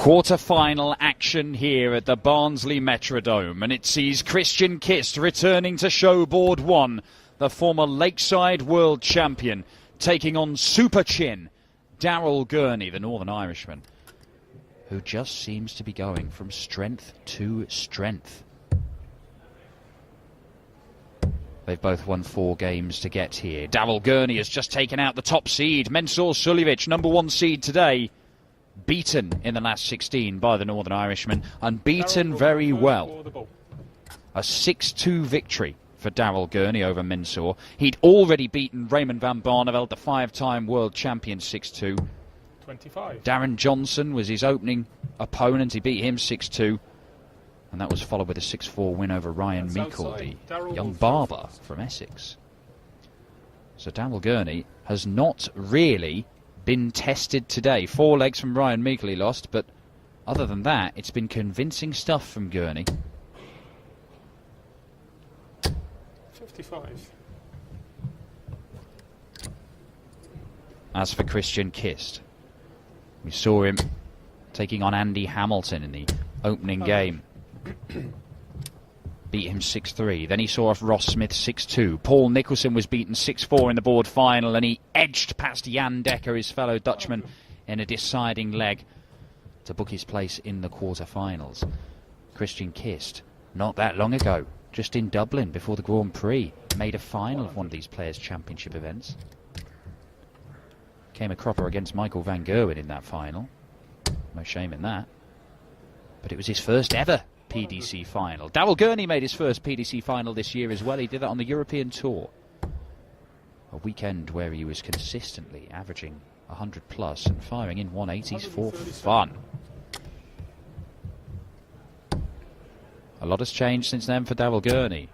Quarter-final action here at the Barnsley Metrodome, and it sees Christiaan Kist returning to showboard 1, the former Lakeside world champion, taking on SuperChin, Daryl Gurney, the Northern Irishman, who just seems to be going from strength to strength. They've both won 4 games to get here. Daryl Gurney has just taken out the top seed, Mensur Suljovic, number 1 seed today. Beaten in the last 16 by the Northern Irishman, and beaten very well. A 6-2 victory for Daryl Gurney over Mensur. He'd already beaten Raymond van Barneveld, the 5-time world champion, 6-2. 25. Darren Johnson was his opening opponent. He beat him 6-2. And that was followed with a 6-4 win over Ryan Meikle, the young barber from Essex. So Daryl Gurney has not really been tested today. 4 legs from Ryan Meikle he lost, but other than that, it's been convincing stuff from Gurney. 55. As for Christiaan Kist, we saw him taking on Andy Hamilton in the opening game. Beat him 6-3. Then he saw off Ross Smith 6-2. Paul Nicholson was beaten 6-4 in the board final, and he edged past Jan Dekker, his fellow Dutchman, in a deciding leg to book his place in the quarter-finals. Christiaan Kist, not that long ago, just in Dublin before the Grand Prix, made a final of one of these Players' Championship events. Came a cropper against Michael van Gerwen in that final. No shame in that. But it was his first ever PDC final. Daryl Gurney made his first PDC final this year as well. He did that on the European Tour. A weekend where he was consistently averaging 100 plus and firing in 180s for fun. A lot has changed since then for Daryl Gurney.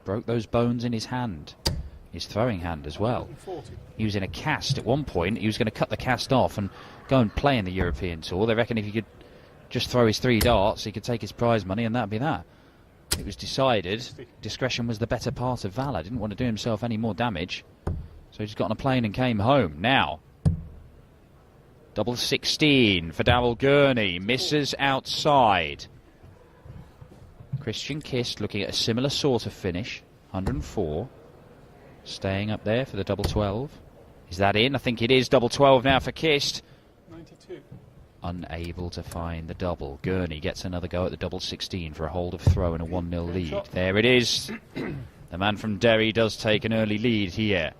Broke those bones in his hand. His throwing hand as well. He was in a cast at one point. He was going to cut the cast off and go and play in the European Tour. They reckon if he could just throw his 3 darts, he could take his prize money, and that'd be that. It was decided discretion was the better part of valour. Didn't want to do himself any more damage, so he just got on a plane and came home. Now, double 16 for Daryl Gurney, misses outside. Christiaan Kist looking at a similar sort of finish, 104, staying up there for the double 12. Is that in? I think it is. Double 12 now for Kist. 92. Unable to find the double. Gurney gets another go at the double 16 for a hold of throw and a 1-0 lead. There it is. The man from Derry does take an early lead here.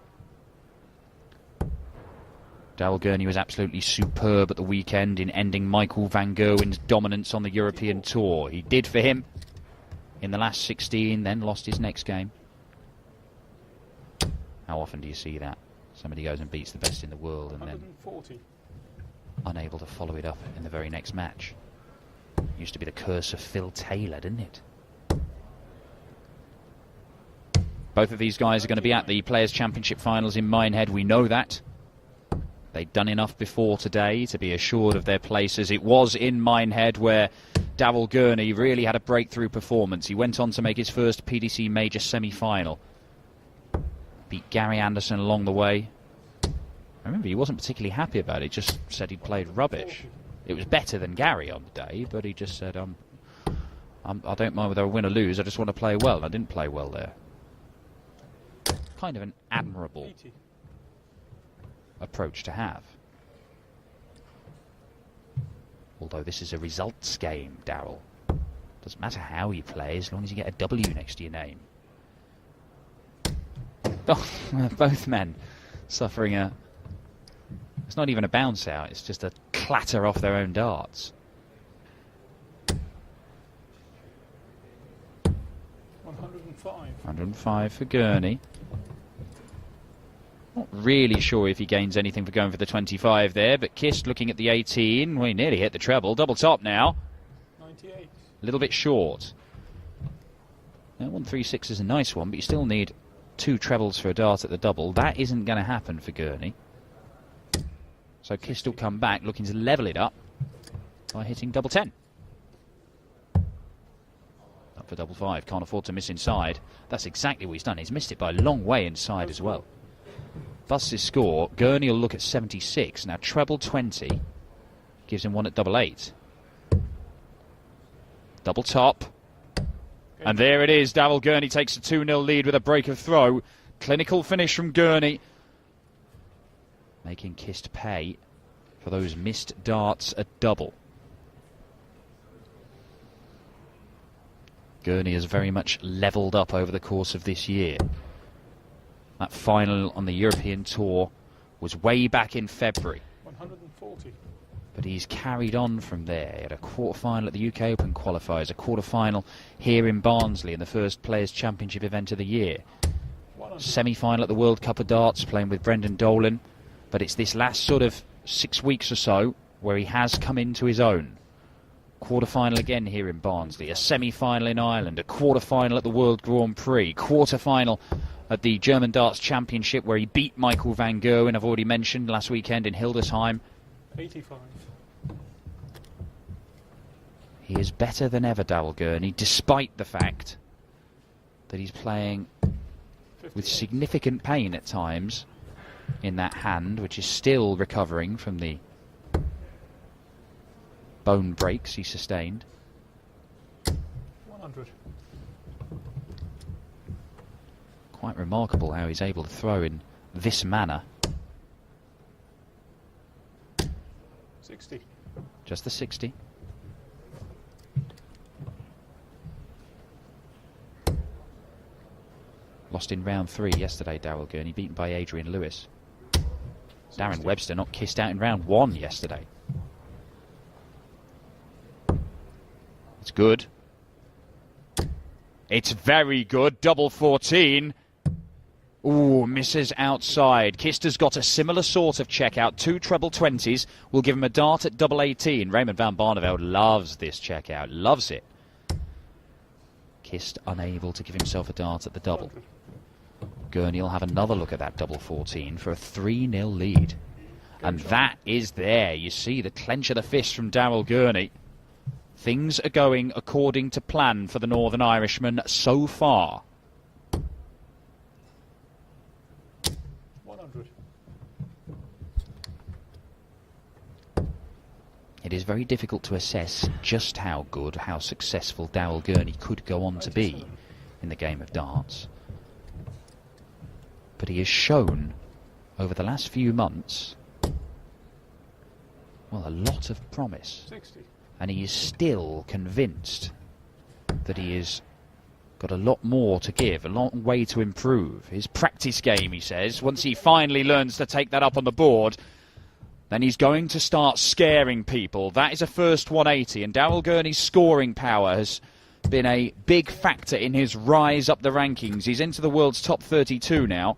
Daryl Gurney was absolutely superb at the weekend in ending Michael van Gerwen's dominance on the European Tour. He did for him in the last 16, then lost his next game. How often do you see that? Somebody goes and beats the best in the world and 140. Then unable to follow it up in the very next match. Used to be the curse of Phil Taylor, didn't it? Both of these guys are going to be at the Players' Championship finals in Minehead. We know that. They'd done enough before today to be assured of their places. It was in Minehead where Daryl Gurney really had a breakthrough performance. He went on to make his first PDC major semi-final. Beat Gary Anderson along the way. I remember he wasn't particularly happy about it, just said he'd played rubbish. It was better than Gary on the day, but he just said, I don't mind whether I win or lose, I just want to play well. And I didn't play well there. Kind of an admirable approach to have. Although this is a results game, Daryl. Doesn't matter how you play, as long as you get a W next to your name. Oh, both men suffering a... It's not even a bounce out, it's just a clatter off their own darts. 105. 105 for Gurney. Not really sure if he gains anything for going for the 25 there, but Kist looking at the 18. We nearly hit the treble. Double top now. 98. A little bit short. Now, 136 is a nice one, but you still need 2 trebles for a dart at the double. That isn't going to happen for Gurney. So Kist will come back looking to level it up by hitting double 10. Up for double 5. Can't afford to miss inside. That's exactly what he's done. He's missed it by a long way inside as well. Busts his score. Gurney will look at 76. Now treble 20 gives him one at double 8. Double top. And there it is. Daryl Gurney takes a 2-0 lead with a break of throw. Clinical finish from Gurney, making Kist pay for those missed darts at double. Gurney has very much levelled up over the course of this year. That final on the European Tour was way back in February. 140. But he's carried on from there. He had a quarter-final at the UK Open qualifiers, a quarter-final here in Barnsley in the first Players' Championship event of the year. Semi-final at the World Cup of Darts, playing with Brendan Dolan. But it's this last sort of 6 weeks or so where he has come into his own. Quarter-final again here in Barnsley, a semi-final in Ireland, a quarter-final at the World Grand Prix, quarter-final at the German Darts Championship where he beat Michael van Gerwen, I've already mentioned, last weekend in Hildesheim. 85. He is better than ever, Daryl Gurney, despite the fact that he's playing 58. with significant pain at times in that hand, which is still recovering from the bone breaks he sustained. 100. Quite remarkable how he's able to throw in this manner. 60. Just the 60. Lost in round 3 yesterday, Daryl Gurney, beaten by Adrian Lewis. 60. Darren Webster knocked Kist out in round 1 yesterday. It's good. It's very good. Double 14. Ooh, misses outside. Kist has got a similar sort of checkout. 2 treble 20s will give him a dart at double 18. Raymond van Barneveld loves this checkout. Loves it. Kist unable to give himself a dart at the double. Gurney will have another look at that double 14 for a 3-0 lead. And that is there. You see the clench of the fist from Daryl Gurney. Things are going according to plan for the Northern Irishman so far. 100. It is very difficult to assess just how good, how successful Daryl Gurney could go on to be in the game of darts. But he has shown over the last few months, well, a lot of promise. 60. And he is still convinced that he has got a lot more to give, a long way to improve. His practice game, he says, once he finally learns to take that up on the board, then he's going to start scaring people. That is a first 180, and Daryl Gurney's scoring power has been a big factor in his rise up the rankings. He's into the world's top 32 now.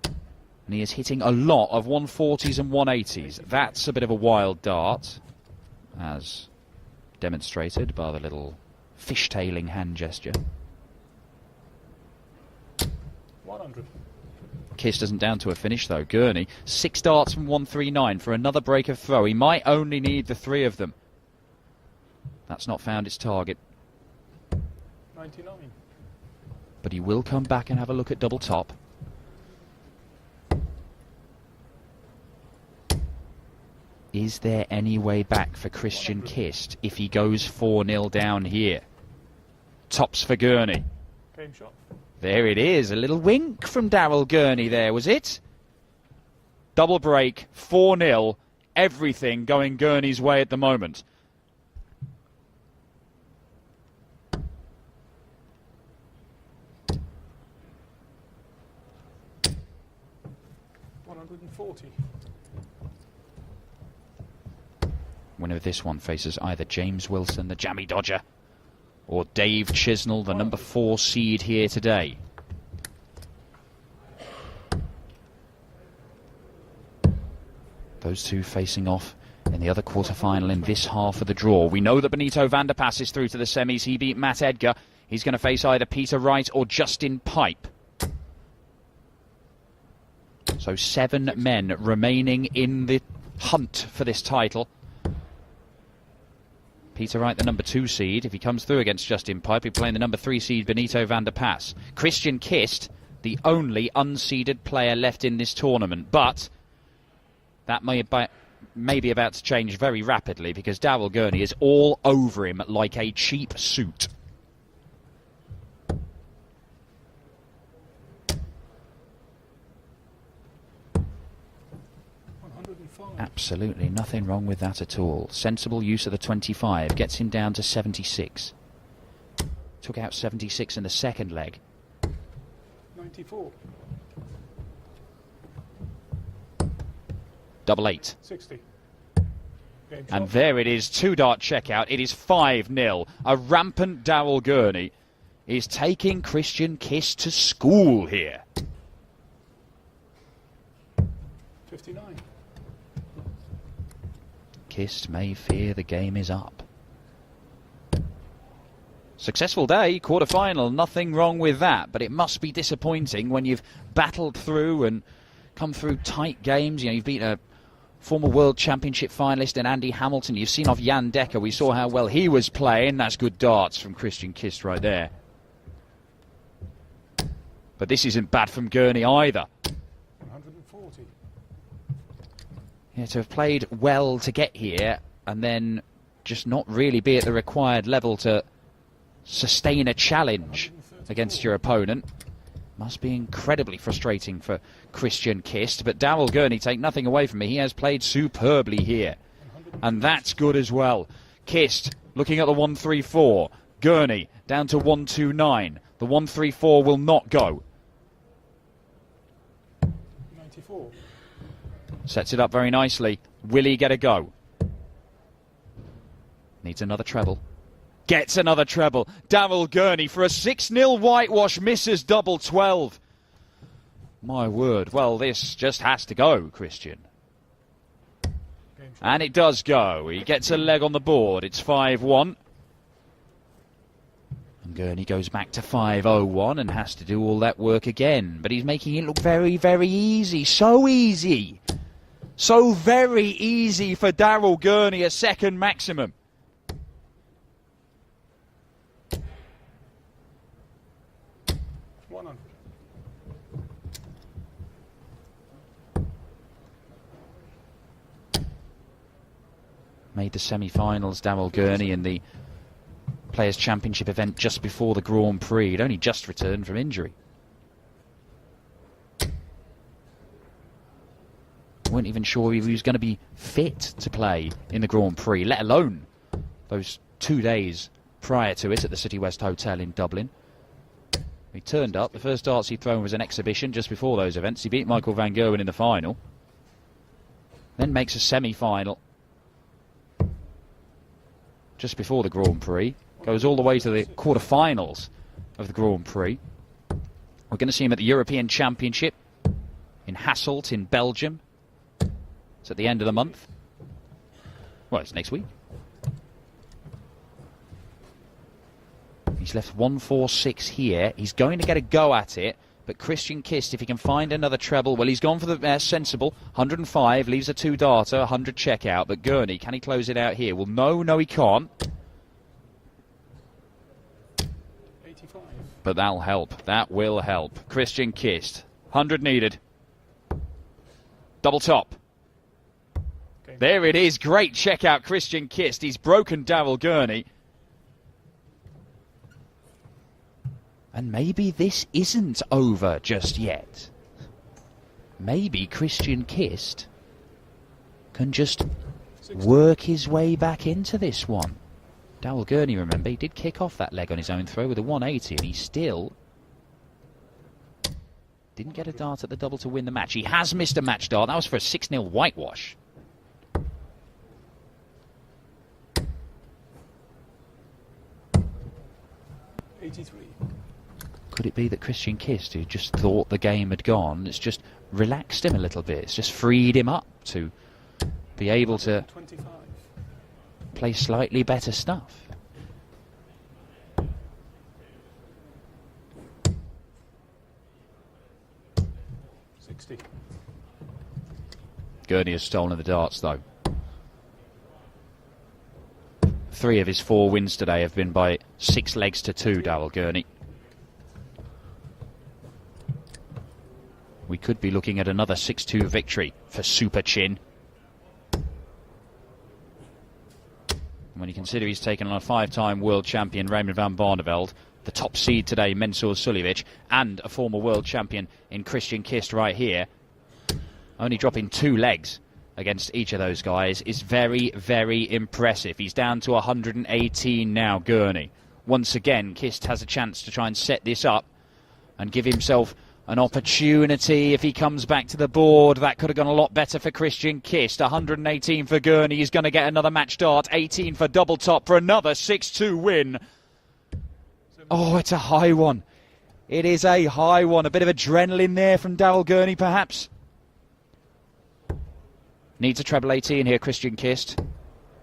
And he is hitting a lot of 140s and 180s. That's a bit of a wild dart, as demonstrated by the little fishtailing hand gesture. 100. Kist isn't down to a finish though. Gurney, 6 darts from 139 for another break of throw. He might only need the 3 of them. That's not found its target. 99. But he will come back and have a look at double top. Is there any way back for Christiaan Kist if he goes 4-0 down here? Tops for Gurney. Game shot. There it is. A little wink from Daryl Gurney there, was it? Double break, 4-0. Everything going Gurney's way at the moment. $140. Winner of this one faces either James Wilson, the jammy dodger, or Dave Chisnell, the number 4 seed here today. Those two facing off in the other quarter-final in this half of the draw. We know that Benito van der Pas is through to the semis. He beat Matt Edgar. He's going to face either Peter Wright or Justin Pipe. So 7 men remaining in the hunt for this title. Peter Wright, the number 2 seed. If he comes through against Justin Pipe, he'll be playing the number 3 seed, Benito van der Pas. Christiaan Kist, the only unseeded player left in this tournament. But that may may be about to change very rapidly because Daryl Gurney is all over him like a cheap suit. Absolutely nothing wrong with that at all. Sensible use of the 25 gets him down to 76. Took out 76 in the second leg. 94. Double 8. 60. And there it is, 2-dart checkout. It is 5-0. A rampant Daryl Gurney is taking Christiaan Kist to school here. 59. Kist may fear the game is up. Successful day, quarter-final, nothing wrong with that, but it must be disappointing when you've battled through and come through tight games. You know, you've beaten a former World Championship finalist in Andy Hamilton. You've seen off Jan Dekker. We saw how well he was playing. That's good darts from Christiaan Kist right there. But this isn't bad from Gurney either. 140. Yeah, to have played well to get here and then just not really be at the required level to sustain a challenge against your opponent must be incredibly frustrating for Christiaan Kist. But Daryl Gurney, take nothing away from me, he has played superbly here, and that's good as well. Kist looking at the 134. Gurney down to 129. The 134 will not go. 94. Sets it up very nicely. Will he get a go? Needs another treble. Gets another treble. Daryl Gurney for a 6-0 whitewash, misses double 12. My word. Well, this just has to go, Christiaan. And it does go. He gets a leg on the board. It's 5-1. And Gurney goes back to 5-0-1 and has to do all that work again. But he's making it look very, very easy. So easy. So very easy for Daryl Gurney, a second maximum. Made the semi-finals, Daryl Gurney, in the Players' Championship event just before the Grand Prix. He'd only just returned from injury. Weren't even sure he was going to be fit to play in the Grand Prix, let alone those 2 days prior to it at the City West Hotel in Dublin. He turned up. The first darts he'd thrown was an exhibition just before those events. He beat Michael van Gerwen in the final. Then makes a semi-final just before the Grand Prix. Goes all the way to the quarterfinals of the Grand Prix. We're going to see him at the European Championship in Hasselt in Belgium. It's at the end of the month. Well, it's next week. He's left 146 here. He's going to get a go at it. But Christiaan Kist, if he can find another treble, well, he's gone for the sensible. 105, leaves a 2-darter, 100 checkout. But Gurney, can he close it out here? Well, no, he can't. 85. But that'll help. That will help. Christiaan Kist, 100 needed. Double top. Okay. There it is. Great checkout, Christiaan Kist. He's broken Daryl Gurney. And maybe this isn't over just yet. Maybe Christiaan Kist can just work his way back into this one. Daryl Gurney, remember, he did kick off that leg on his own throw with a 180, and he still didn't get a dart at the double to win the match. He has missed a match dart. That was for a 6-0 whitewash. Could it be that Christiaan Kist, who just thought the game had gone, it's just relaxed him a little bit? It's just freed him up to be able to 25. Play slightly better stuff. Gurney has stolen the darts, though. 3 of his 4 wins today have been by 6 legs to 2, Daryl Gurney. We could be looking at another 6-2 victory for SuperChin. When you consider he's taken on a 5-time world champion Raymond van Barneveld, the top seed today Mensur Suljovic, and a former world champion in Christiaan Kist right here, only dropping 2 legs against each of those guys is very, very impressive. He's down to 118 now, Gurney. Once again, Kist has a chance to try and set this up and give himself an opportunity. If he comes back to the board, that could have gone a lot better for Christiaan Kist. 118 for Gurney. He's going to get another match start. 18 for double top for another 6-2 win. Oh, it's a high one. It is a high one. A bit of adrenaline there from Daryl Gurney, perhaps. Needs a treble 18 here, Christiaan Kist.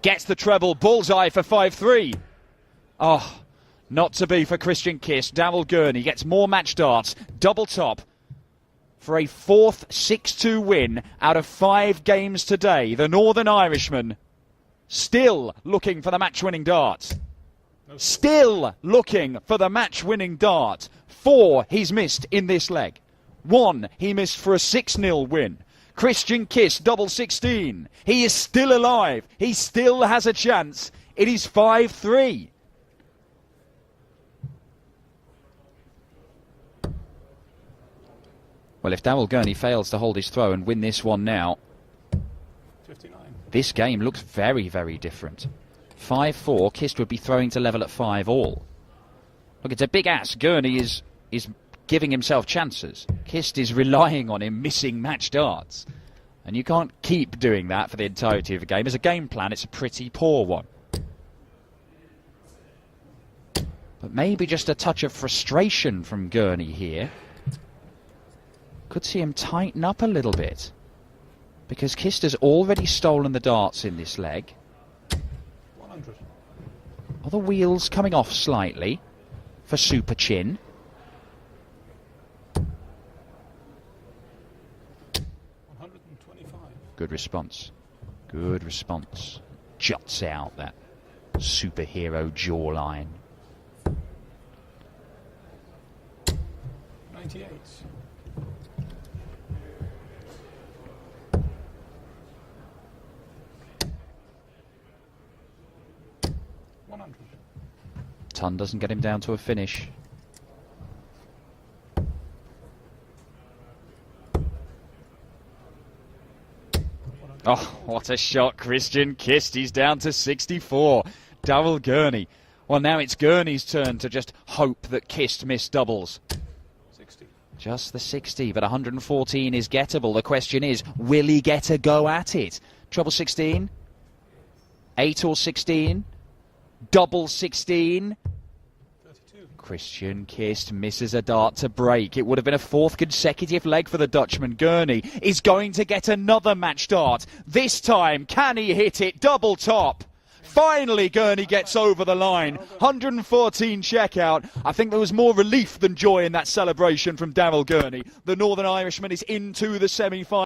Gets the treble. Bullseye for 5-3. Oh, not to be for Christiaan Kist. Daryl Gurney gets more match darts. Double top for a 4th 6-2 win out of 5 games today. The Northern Irishman still looking for the match-winning dart. Still looking for the match-winning dart. 4 he's missed in this leg. 1 he missed for a 6-0 win. Christiaan Kist, double 16. He is still alive. He still has a chance. It is 5-3. Well, if Daryl Gurney fails to hold his throw and win this one now, 59. This game looks very, very different. 5-4, Kist would be throwing to level at 5 all. Look, it's a big ass. Gurney is giving himself chances. Kist is relying on him missing match darts. And you can't keep doing that for the entirety of the game. As a game plan, it's a pretty poor one. But maybe just a touch of frustration from Gurney here. Could see him tighten up a little bit. Because Kist has already stolen the darts in this leg. 100. Are the wheels coming off slightly for SuperChin? 125. Good response. Good response. Juts out that superhero jawline. 98. Ton doesn't get him down to a finish. Oh, what a shot, Christiaan Kist. He's down to 64. Daryl Gurney. Well, now it's Gurney's turn to just hope that Kist missed doubles. 60. Just the 60, but 114 is gettable. The question is, will he get a go at it? Treble 16? 8 or 16? Double 16? 32. Christiaan Kist misses a dart to break. It would have been a 4th consecutive leg for the Dutchman. Gurney is going to get another match dart. This time, can he hit it? Double top. Finally, Gurney gets over the line. 114 checkout. I think there was more relief than joy in that celebration from Daryl Gurney. The Northern Irishman is into the semi-final.